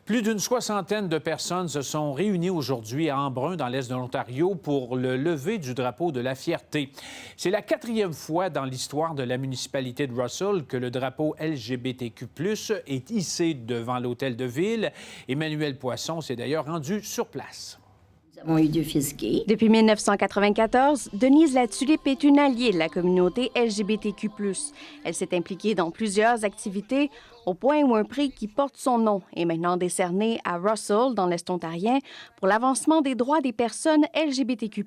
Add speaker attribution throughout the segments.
Speaker 1: Plus d'une soixantaine de personnes se sont réunies aujourd'hui à Embrun, dans l'est de l'Ontario, pour le lever du drapeau de la fierté. C'est la 4e fois dans l'histoire de la municipalité de Russell que le drapeau LGBTQ+ est hissé devant l'hôtel de ville. Emmanuel Poisson s'est d'ailleurs rendu sur place.
Speaker 2: Nous avons eu 2 fils gays.
Speaker 3: Depuis 1994, Denise Latulippe est une alliée de la communauté LGBTQ+. Elle s'est impliquée dans plusieurs activités, au point où un prix qui porte son nom est maintenant décerné à Russell, dans l'Est ontarien, pour l'avancement des droits des personnes LGBTQ+.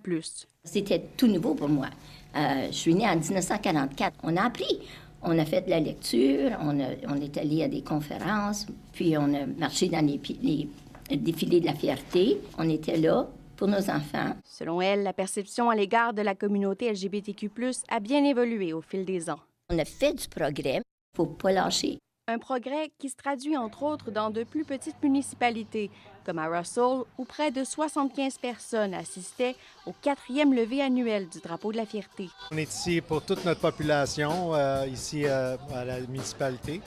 Speaker 2: C'était tout nouveau pour moi. Je suis née en 1944. On a appris. On a fait de la lecture, on est allé à des conférences, puis on a marché dans les défilés de la fierté. On était là pour nos enfants.
Speaker 3: Selon elle, la perception à l'égard de la communauté LGBTQ+ a bien évolué au fil des ans.
Speaker 2: On a fait du progrès. Il ne faut pas lâcher.
Speaker 3: Un progrès qui se traduit entre autres dans de plus petites municipalités, comme à Russell, où près de 75 personnes assistaient au 4e lever annuel du drapeau de la fierté.
Speaker 4: On est ici pour toute notre population, ici à la municipalité.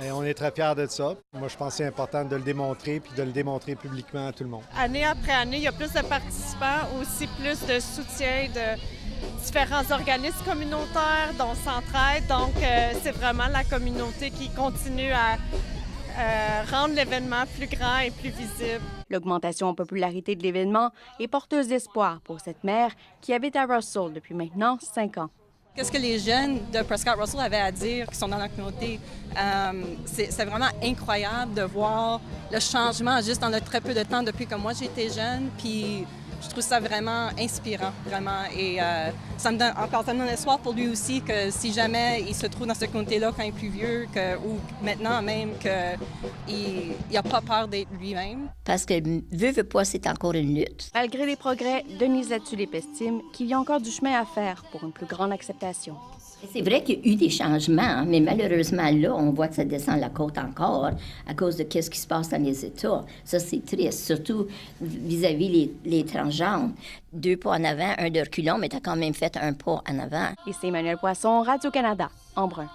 Speaker 4: Et on est très fiers de ça. Moi, je pense que c'est important de le démontrer, puis de le démontrer publiquement à tout le monde.
Speaker 5: Année après année, il y a plus de participants, aussi plus de soutien de différents organismes communautaires dont Centraide. Donc, c'est vraiment la communauté qui continue à rendre l'événement plus grand et plus visible.
Speaker 3: L'augmentation en popularité de l'événement est porteuse d'espoir pour cette mère qui habite à Russell depuis maintenant 5 ans.
Speaker 6: Qu'est-ce que les jeunes de Prescott Russell avaient à dire qui sont dans la communauté? C'est vraiment incroyable de voir le changement juste dans le très peu de temps depuis que moi j'étais jeune. Puis je trouve ça vraiment inspirant, vraiment. Et ça me donne espoir pour lui aussi que si jamais il se trouve dans cette communauté-là quand il est plus vieux, ou maintenant même, qu'il n'a pas peur d'être lui-même.
Speaker 2: Parce que veut pas, c'est encore une lutte.
Speaker 3: Malgré les progrès, Denise Latulippe estime qu'il y a encore du chemin à faire pour une plus grande acceptation.
Speaker 2: C'est vrai qu'il y a eu des changements, mais malheureusement, là, on voit que ça descend la côte encore à cause de ce qui se passe dans les États. Ça, c'est triste, surtout vis-à-vis les transgenres. 2 pas en avant, 1 de reculons, mais tu as quand même fait 1 pas en avant.
Speaker 3: Ici Emmanuel Poisson, Radio-Canada, Embrun.